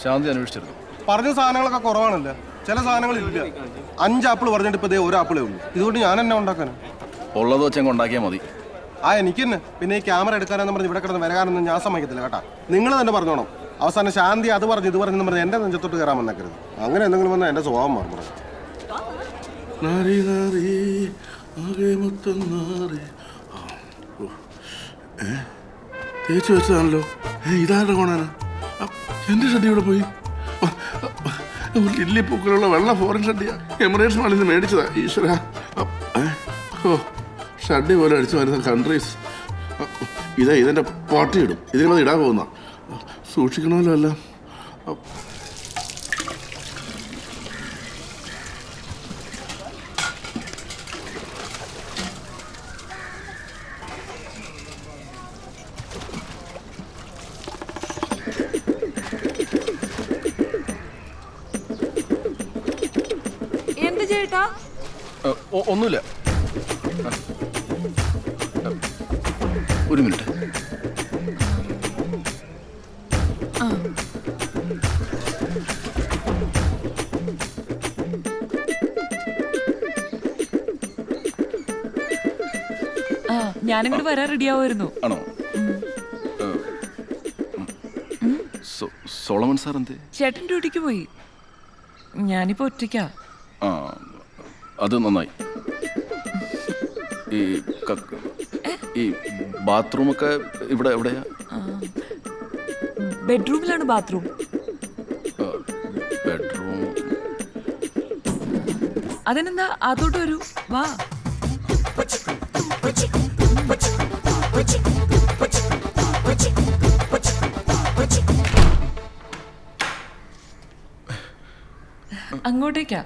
ശാന്തി അന്വേഷിച്ചിരുന്നു. പറഞ്ഞ സാധനങ്ങളൊക്കെ കുറവാണല്ലോ, ചില സാധനങ്ങളില്ല. 5 ആപ്പിൾ പറഞ്ഞിട്ട് ഇപ്പൊ 1 ആപ്പിളേ ഉള്ളൂ. ഇതുകൊണ്ട് ഞാൻ എന്നെ ഉണ്ടാക്കാനാ? ഉള്ളത് വെച്ചങ്ങ് ഉണ്ടാക്കിയാൽ മതി. എനിക്ക് തന്നെ. പിന്നെ ഈ ക്യാമറ എടുക്കാനെന്ന് പറഞ്ഞ് ഇവിടെ കിടന്ന് വരാനൊന്നും ഞാൻ സമ്മതിക്കത്തില്ല കേട്ടാ. നിങ്ങൾ തന്നെ പറഞ്ഞോണം. അവസാനം ശാന്തി അത് പറഞ്ഞു ഇത് പറഞ്ഞു പറഞ്ഞ് എന്റെ നെഞ്ചത്തോട്ട് കയറാൻ വന്നേക്കരുത്. അങ്ങനെ എന്തെങ്കിലും വന്നാൽ എന്റെ സ്വഭാവം മാറും. തേച്ച് വെച്ചതാണല്ലോ. ഇതാരുടെ കോണാണ്? എന്റെ ഷഡ്ഡി ഇവിടെ പോയി. ലില്ലി പൂക്കളുള്ള വെള്ള ഫോറിൻ ഷഡ്ഡിയാ. എമിറേറ്റ്സ് മാളിൽ നിന്ന് മേടിച്ചതാ. ഈശ്വര, ഷഡ്ഡി പോലെ അടിച്ചു വരുന്ന കൺട്രീസ്. ഇതെന്റെ പോട്ടിയിടും. ഇതിനത് ഇടാൻ പോകുന്ന സൂക്ഷിക്കണമല്ലോ അല്ല. എന്ത് ചേട്ടാ? ഒന്നുമില്ല. ഒരു മിനിറ്റ്. ഞാനിങ്ങോട്ട് വരാൻ റെഡിയാവുമായിരുന്നു. ആണോ? സോളമൻ സാർ എന്തേ? ചേട്ടൻ ഡ്യൂട്ടിക്ക് പോയി. ഞാനിപ്പോ ഒറ്റയ്ക്കാ. അത് നന്നായി. ഈ ബാത്റൂമൊക്കെ ഇവിടെ എവിടെയാ? ബെഡ്റൂമിലാണ് ബാത്റൂം. ബെഡ്റൂം? അതിനെന്താ, അതോട്ട് വരൂ, വാ. അങ്ങോട്ടേക്കാ.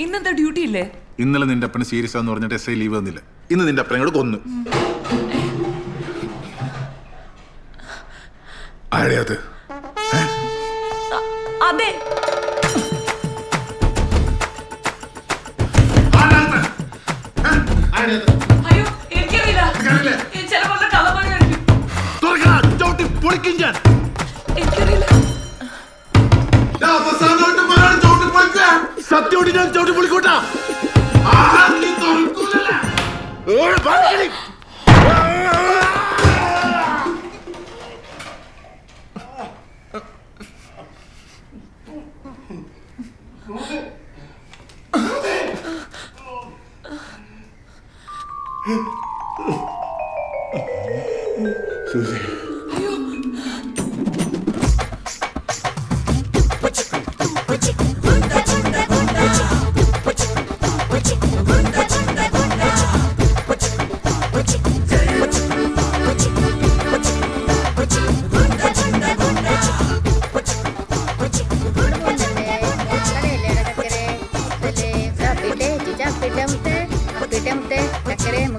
ഇന്നെന്താ ഡ്യൂട്ടി ഇല്ലേ? ഇന്നലെ നിന്റെ അപ്പന് സീരിയസ് ആന്ന് പറഞ്ഞിട്ട് എസ് ഐ ലീവ് തന്നില്ല. ഇന്ന് നിന്റെ അപ്പനെ കൂടെ കൊന്നു. ആരെയത്? അതെ, അയ്യോ എനിക്കറിയില്ല. ചിലപ്പോൾ കള്ളപ്പണിയായിരിക്കും. എനിക്കറിയില്ല. സത്യോടി ഞാൻ ചവിട്ടി പൊളിക്കോട്ടാ.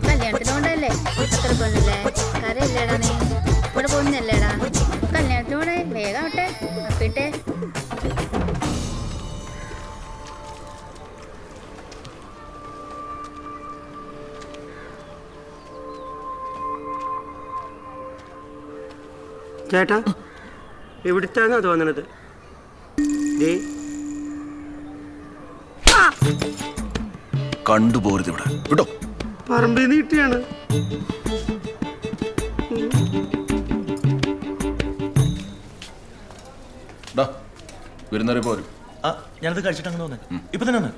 കല്യാണത്തിനോണ്ടല്ലേ അത്ര പൊന്നല്ലേ കരയില്ലേടാ നീ ഇവിടെ പൊന്നല്ലേടാ കല്യാണത്തിനോടെ വേഗാവട്ടെ അപ്പിട്ടെ. ചേട്ടാ എവിടുത്താന്നാ തോന്നണത്? കണ്ടുപോരുത് ഇവിടെ വിട്ടോ. പറമ്പിൽ നിന്ന് കിട്ടിയാണ്. ഡാ വരുന്നവരെ പോരും. ആ ഞാനത് കഴിച്ചിട്ട് അങ്ങനെ തോന്നേ ഇപ്പൊ തന്നെ വന്നേ.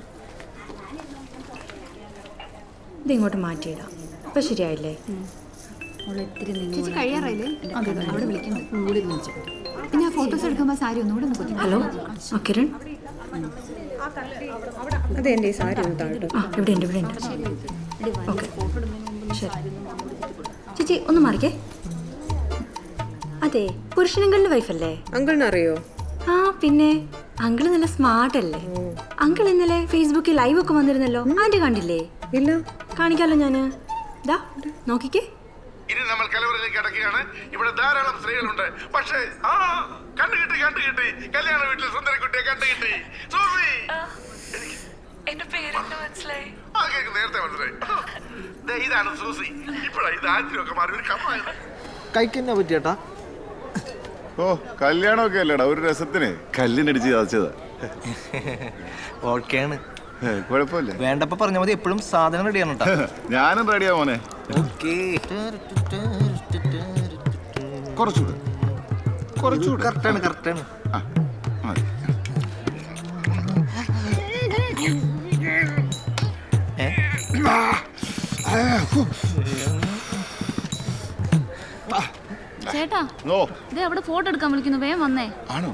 ഇത് ഇങ്ങോട്ട് മാറ്റിയിടാം. ഇപ്പൊ ശരിയായില്ലേ? ചേച്ചി കഴിയാറായില്ലേ? അവിടെ വിളിക്കുന്നു. പിന്നെ ഫോട്ടോസ് എടുക്കുമ്പോൾ സാരി ഒന്നുകൂടെ ഒന്ന് കുത്തി. ഹലോ കിരൺ. അതെന്റെ ഈ സാരി ഒന്ന് താഴെ ആ ഇവിടെ ഉണ്ട്, ഇവിടെ ഉണ്ട്. ഓക്കെ ശരി. ചേച്ചി ഒന്ന് മാറിക്കേ. അതെ, പുരുഷനങ്കളുടെ വൈഫല്ലേ? അങ്കിളിന് അറിയോ? ആ പിന്നെ അങ്കിള് നല്ല സ്മാർട്ട് അല്ലേ? അങ്കിൾ ഇന്നലെ ഫേസ്ബുക്കിൽ ലൈവ് ഒക്കെ വന്നിരുന്നല്ലോ. ആന്റി കണ്ടില്ലേ? ഇല്ല. കാണിക്കാലോ ഞാന്. ദാ നോക്കിക്കേ. ഇനി നമ്മൾ കലവറിലേക്ക് അടക്കുകയാണ്. ഇവിടെ ധാരാളം സ്ത്രീകളുണ്ട്. പക്ഷേ കണ്ടുകിട്ടി കല്യാണ വീട്ടിൽ സുന്ദരക്കുട്ടിയെ കണ്ടുകിട്ടി. സൂസി, എന്റെ പേരെന്താ മനസ്സിലായി? നേരത്തെ മനസ്സിലായി. ഇതാണ് സൂസി. ഇപ്പോഴാണ് ഇത് ആദ്യമൊക്കെ മാറി ഒരു കമ്മായത്. കഴിക്കുന്ന പറ്റിയേട്ടാ. ഓ കല്യാണമൊക്കെ അല്ലേടാ, ഒരു രസത്തിന് കല്ലിനടിച്ച് ചതച്ചതാ. ഓക്കെയാണ്, കുഴപ്പമില്ല. വേണ്ടപ്പോ പറഞ്ഞ മതി. എപ്പോഴും സാധനം റെഡിയാണ് കേട്ടോ. ഞാനും റെഡിയാ മോനെ. കുറച്ചുകൂടെ കറക്റ്റാണ് കറക്റ്റാണ്. മതി. ചേട്ടാ ഓ ഇത് അവിടെ ഫോട്ടോ എടുക്കാൻ വിളിക്കുന്നു, വേഗം വന്നേ. ആണോ?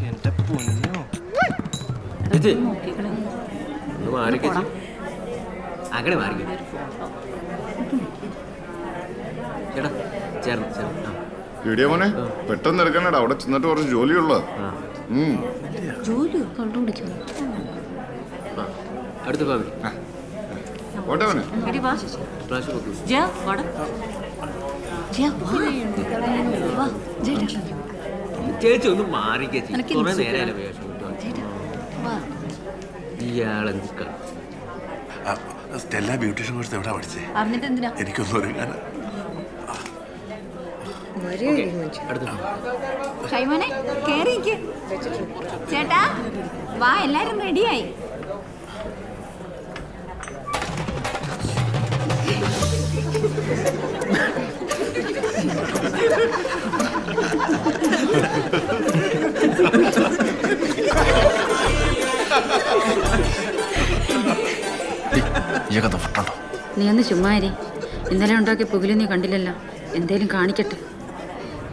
എന്റെ പൊന്നോ. അങ്ങനെ മാറി ചേട്ടാ. ചേർന്ന് വീഡിയോ മോനെ പെട്ടെന്ന് എടുക്കണടാ, അവിടെ ചെന്നിട്ട് കുറച്ച് ജോലിയുള്ള. ജോലിയോ കണ്ടുപിടിക്കുന്നു. അടുത്ത ഫാമിലി ഓട്ടെ മോനെ. ചേച്ചി ഒന്ന് മാറി ചേച്ചി. കുറെ നേരം ഇയാളെന്ത് സ്റ്റെല്ല ബ്യൂട്ടീഷ്യൻ കോഴ്സ് എവിടെ പഠിച്ചേ? അറിഞ്ഞിട്ട് എന്തിനാ? എനിക്കൊന്നും അറിയാൻ. ഷൈമോനെ കേറി നിക്ക്. ചേട്ടാ വാ, എല്ലാരും റെഡിയായി. നീ ഒന്ന് ചുമ്മാരി. ഇന്നലെ ഉണ്ടാക്കിയ പുകില് നീ കണ്ടില്ലല്ലോ. എന്തേലും കാണിക്കട്ടെ.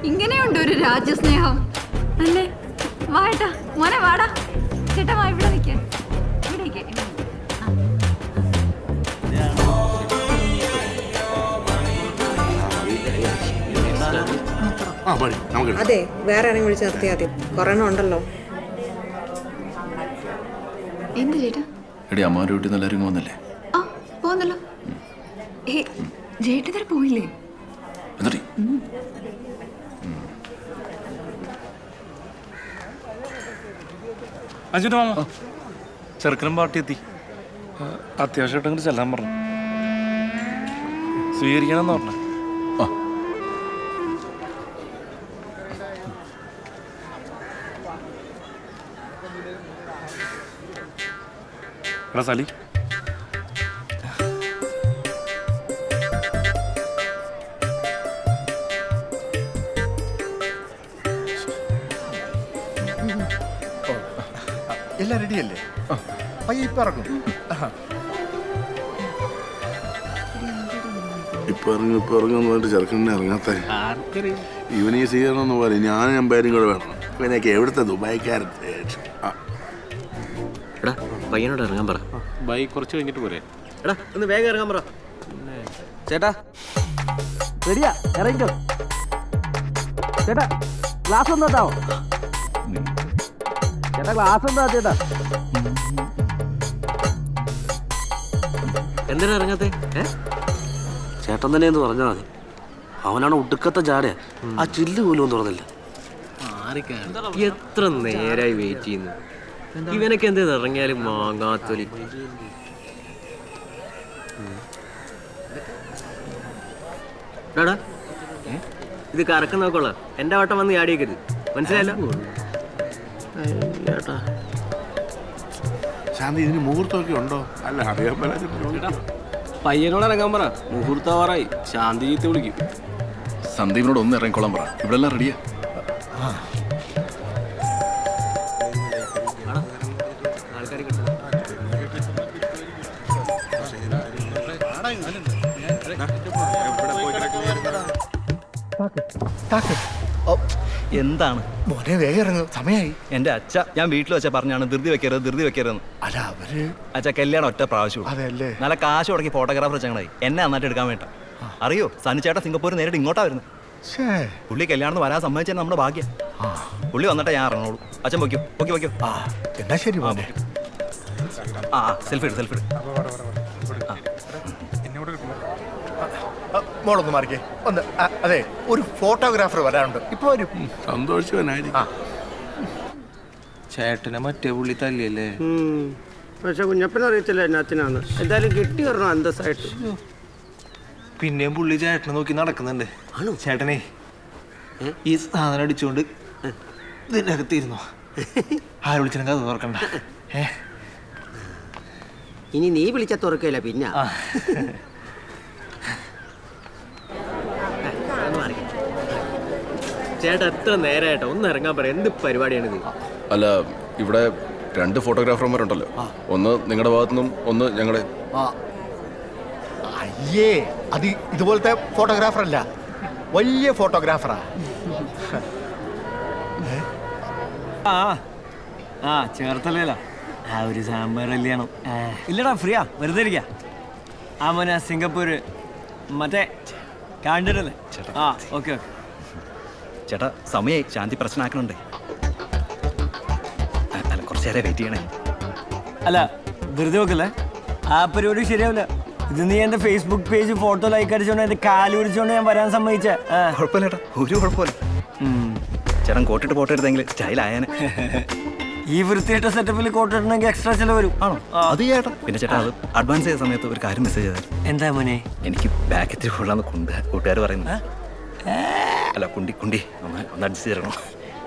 ഇങ്ങനെയുണ്ട് ഒരു രാജ്യസ്നേഹം അല്ലേ? വാട്ടാ മോനെ, വാടാ. ചേട്ടാ വാ, ഇവിടെ നിൽക്ക. ഇവിടെ നിൽക്ക. അതെ, വേറെ ആരെങ്കിലും വിളിച്ച് നിർത്തിയാൽ മതി. കൊറോണ ഉണ്ടല്ലോ. എന്ത് ചേട്ടാ? എടി അമ്മാരുടെ വീട്ടിൽ നിന്ന് എല്ലാവരും വന്നല്ലേ? ആ പോന്നല്ലോ. ചേട്ടൻ പോയില്ലേ? എന്നിട്ട് അഞ്ചിട്ട് മാമ ചെറുക്കനും പാർട്ടി എത്തി. അത്യാവശ്യമായിട്ട് അങ്ങോട്ട് ചെല്ലാൻ പറഞ്ഞു. സ്വീകരിക്കണമെന്ന് പറഞ്ഞു. എടാ സലി, എല്ലാം റെഡിയല്ലേ? പയ്യെ ഇപ്പൊ ഇറങ്ങും. ഇപ്പൊ ഇറങ്ങുന്ന പറഞ്ഞിട്ട് ചെറുക്കനെ ഇറങ്ങാത്ത ഇവനീ സ്വീകരണം പോലെ ഞാൻ പേരും കൂടെ വേണം. ഇവനൊക്കെ എവിടുത്തെ ദുബായിക്കാരൻ. എടാ പയ്യനോട് ഇറങ്ങാൻ പറ. ബൈക്ക് കുറച്ച് കഴിഞ്ഞിട്ട് പോരെ? എടാ ഒന്ന് വേഗം ഇറങ്ങാൻ പറ. ചേട്ടാ റെഡിയാ, ഇറങ്ങിക്കോ. ചേട്ടാ ഗ്ലാസ് ഒന്ന് തട്ടാവോ? ചേട്ടാ ഗ്ലാസ് എന്താ ചേട്ടാ? എന്തിനാ ഇറങ്ങാത്തെ? ചേട്ടൻ തന്നെ എന്ന് പറഞ്ഞാൽ മതി. അവനാണ് ഒടുക്കത്തെ ജാട. ആ ചില്ല് പോലും തുറന്നില്ല. എത്ര നേരായി വെയിറ്റ് ചെയ്യുന്നു. ഇവനൊക്കെ എന്തേത് ഇറങ്ങിയാലും മാങ്ങാത്തൊലി. ടാ ഇത് കറക്കം നോക്കോളാം. എന്റെ വട്ടം വന്ന് ചാടിയേക്കരുത്, മനസ്സിലായല്ലോ? ശാന്തി ഇതിന് മുഹൂർത്തമൊക്കെ ഉണ്ടോ? അല്ല അറിയാൻ പറ്റാ. പയ്യനോട് ഇറങ്ങാൻ പറ, മുഹൂർത്താവാറായി. ശാന്തി ചീത്ത വിളിക്കും. സന്ദീപിനോട് ഒന്ന് ഇറങ്ങിക്കോളാൻ പറ. ഇവിടെ എല്ലാം റെഡിയാ. എന്താണ് മോനെ വേഗം ഇറങ്ങും, സമയമായി. എന്റെ അച്ഛ ഞാൻ വീട്ടിൽ വെച്ചാ പറഞ്ഞാണ് ധൃതി വെക്കരുതെന്ന്. അല്ല അവര് അച്ഛ കല്യാണം ഒറ്റ പ്രാവശ്യം. അതെല്ലേ? നല്ല കാശ് തുടങ്ങി ഫോട്ടോഗ്രാഫർ ചങ്ങനായി എന്നെ നന്നായിട്ട് എടുക്കാൻ വേണ്ട. അറിയോ, സനിച്ചേട്ടാ സിംഗപ്പൂർ നേരിട്ട് ഇങ്ങോട്ടാ വരുന്നത്. പുള്ളി കല്യാണം വരാൻ സമ്മതിച്ചാൽ നമ്മുടെ ഭാഗ്യം. പുള്ളി വന്നിട്ടേ ഞാൻ ഇറങ്ങുള്ളൂ. അച്ഛൻ പൊയ്ക്കോ. എന്നാ ശരി മോനെ. സെൽഫി ഇട്. മോളൊന്ന് മാറിക്കേ ഒന്ന്. അതെ, ഒരു ഫോട്ടോഗ്രാഫർ വരാനുണ്ട്, ഇപ്പൊ വരും. സന്തോഷവനായിരിക്കും. ചേട്ടനെ മറ്റേ പുള്ളി തല്ലിയല്ലേ? പക്ഷെ കുഞ്ഞപ്പനറിയത്തില്ല എന്നാത്തിനാന്ന്. എന്തായാലും കിട്ടി വരണം അന്തസ്സായിട്ട്. പിന്നെയും പുള്ളി ചേട്ടനെ നോക്കി നടക്കുന്നുണ്ട്. ചേട്ടനെ ഈ സാധനം അടിച്ചുകൊണ്ട് ഇതിൻ്റെ അകത്തിരുന്നോ? ആര് വിളിച്ചാലും അത് തുറക്കണ്ട. ഇനി നീ വിളിച്ച തുറക്കില്ല പിന്നെ. ചേട്ടാ എത്ര നേരമായിട്ടോ, ഒന്ന് ഇറങ്ങാൻ പറയാം. എന്ത് പരിപാടിയാണിത്? അല്ല, ഇവിടെ 2 ഫോട്ടോഗ്രാഫർമാരുണ്ടല്ലോ. ഒന്ന് നിങ്ങളുടെ ഭാഗത്തുനിന്നും ഒന്ന് ഞങ്ങളുടെ. അയ്യേ, അത് ഇതുപോലത്തെ ഫോട്ടോഗ്രാഫർ അല്ല, വലിയ ഫോട്ടോഗ്രാഫറാ. ചേർത്തല്ല ആ ഒരു സാമ്പാർ കല്യാണം. ഇല്ലടാ, ഫ്രീയാ, വെറുതെ ഇരിക്കാ. ആ മോനെ സിംഗപ്പൂര് മറ്റേ കാണ്ടിട്ടല്ലേ? ഓക്കെ. ചേട്ടാ സമയായി, ശാന്തി പ്രശ്നമാക്കണുണ്ടേ. അല്ല, കുറച്ച് നേരം വെയിറ്റ് ചെയ്യണേ. അല്ല വെറുതെ നോക്കല്ലേ, ആ പരിപാടി ശരിയാവില്ല. ഇത് നീ എന്റെ ഫേസ്ബുക്ക് പേജ് ഫോട്ടോ ലൈക്ക് അടിച്ചോണ്ട് എന്റെ കാല് പിടിച്ചോണ്ട് ഞാൻ വരാൻ സമ്മതിച്ചേ. കുഴപ്പമില്ല ചേട്ടാ, ഒരു കുഴപ്പമില്ല. ചേട്ടൻ കോട്ടിട്ട് ഫോട്ടോ എടുത്തെങ്കിൽ സ്റ്റൈലായാനെ. ഈ വൃത്തിയായിട്ട സെറ്റപ്പിൽ കോട്ട് ഇടണമെങ്കിൽ എക്സ്ട്രാ ചിലവ് വരും. ആണോ? അത് ചേട്ടാ. പിന്നെ ചേട്ടാ, അത് അഡ്വാൻസ് ചെയ്ത സമയത്ത് ഒരു കാര്യം മെസ്സേജ് ചെയ്തായിരുന്നു. എന്താ മോനെ? എനിക്ക് ബാക്ക് ഇത്തിരി കൊള്ളാന്ന് കൂട്ടുകാർ പറയുന്നു. അല്ല, കുണ്ടി ഒന്ന് അഡ്ജസ്റ്റ് ചെയ്യണം.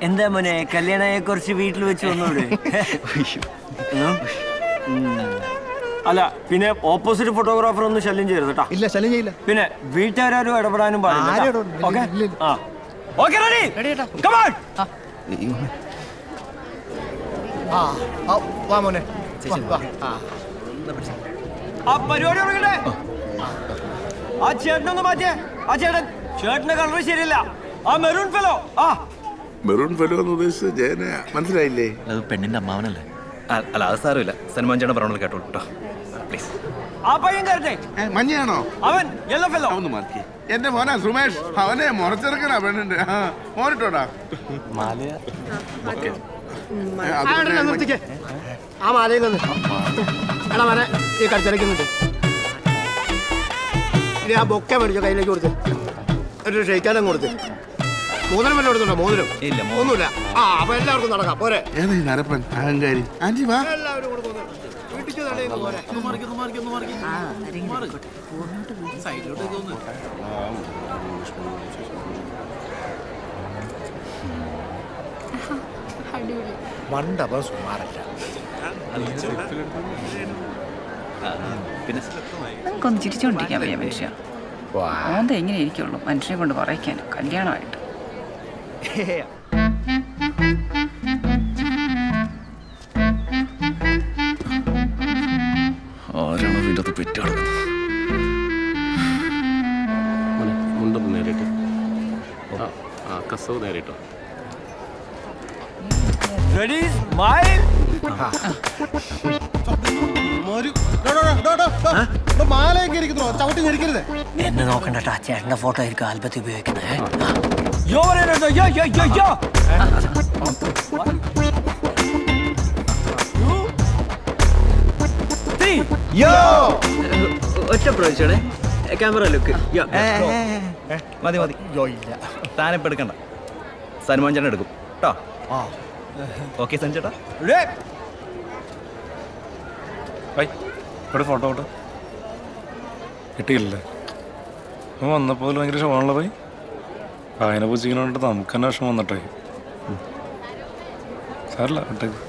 എന്താ മോനെ, കല്യാണയെ കുറിച്ച് വീട്ടിൽ വെച്ച് വന്നോടെ? അല്ല പിന്നെ ഓപ്പോസിറ്റ് ഫോട്ടോഗ്രാഫർ ഒന്നും ശല്യം ചെയ്യരുത് കേട്ടോ. ഇല്ല, ശല്യം ചെയ്യില്ല. പിന്നെ വീട്ടുകാരും ഇടപെടാനും പാടില്ല. വാ മോനെ. ആ പരിപാടി തുടങ്ങട്ടെ. ആ ചേട്ടനൊന്ന് മാറ്റിയേ. ആ ചേട്ടന്റെ കളർ ശരിയല്ല. ആ മെറൂൺ ഫെലോ. മെറൂൺ ഫെലോ എന്ന് ഉദ്ദേശിച്ചത് ജയനയാ, മനസ്സിലായില്ലേ? അത് പെണ്ണിന്റെ അമ്മാവനല്ലേ? അല്ല, അത് സാരമില്ല. സൽമാൻ ചേട്ടൻ പറഞ്ഞോളൂ, കേട്ടോളൂ കേട്ടോ പ്ലീസ്. ആ പയ്യൻ കയറട്ടെ. മഞ്ഞയാണോ? അവൻ യെല്ലോ ഫെലോ. ഒന്ന് മാറ്റി. എന്റെ മോനാ സുമേഷ്, അവനെ മുറച്ചെറുക്കനാ പെണ്ണിന്റെ. മോനിട്ടോടാ. ആ മാലയിൽ നിന്ന് എടാ മോനെ, ഈ കടിച്ചടയ്ക്കുന്നുണ്ട്. ഇനി ആ ബൊക്കെ മേടിച്ചോ, കയ്യിലേക്ക് കൊടുത്ത് ഒരു ഷെയ്ക്കാനും കൊടുത്ത്. മോതിരം വല്ല കൊടുത്തുണ്ടോ? മോതിരം ഇല്ല, ഒന്നുമില്ല. അപ്പൊ എല്ലാവർക്കും നടക്കാം പോരെ? ഏതാ ഈ നരപ്പൻ അഹങ്കാരി? ആന്റി വാ. എല്ലാവരും കൂടെ പോകുന്നു. വീട്ടിൽ തടയുന്നു പോരെ? മണ്ടപ്പം സുമാരല്ല. പിന്നെ നമുക്കൊന്ന് ചിരിച്ചോണ്ടിരിക്കാൻ വയ്യ മനുഷ്യ. ഓന്ത എങ്ങനെ ഇരിക്കുള്ളൂ മനുഷ്യനെ കൊണ്ട് പറയിക്കാൻ കല്യാണമായിട്ട്. ആരാണോ ഇതിൻ്റെ അത് പെറ്റ് കിടക്കുന്നത്? മുണ്ടൊന്ന് നേരിട്ട്. കസവ് നേരിട്ടോ. എന്നെ നോക്കണ്ട, ചേട്ടന്റെ ഫോട്ടോ ആയിരിക്കും ആൽബത്തിൽ ഉപയോഗിക്കുന്നത്. ഒറ്റ പ്രാവശ്യമാണ് ക്യാമറ ലുക്ക്. മതി താനിപ്പോൾ എടുക്കണ്ട, സൽമാൻ ചേട്ടൻ എടുക്കും കേട്ടോ. ഓക്കെ സഞ്ജേട്ടാ. ഇവിടെ ഫോട്ടോ കിട്ടിയില്ലേ? വന്നപ്പോൾ ഭയങ്കര ഷോണുള്ള പോയി അതിനെ പൂച്ചിങ്ങനെ നമുക്ക് തന്നെ വിഷമം വന്നിട്ടേ സാരല്ല വിട്ടേക്ക്.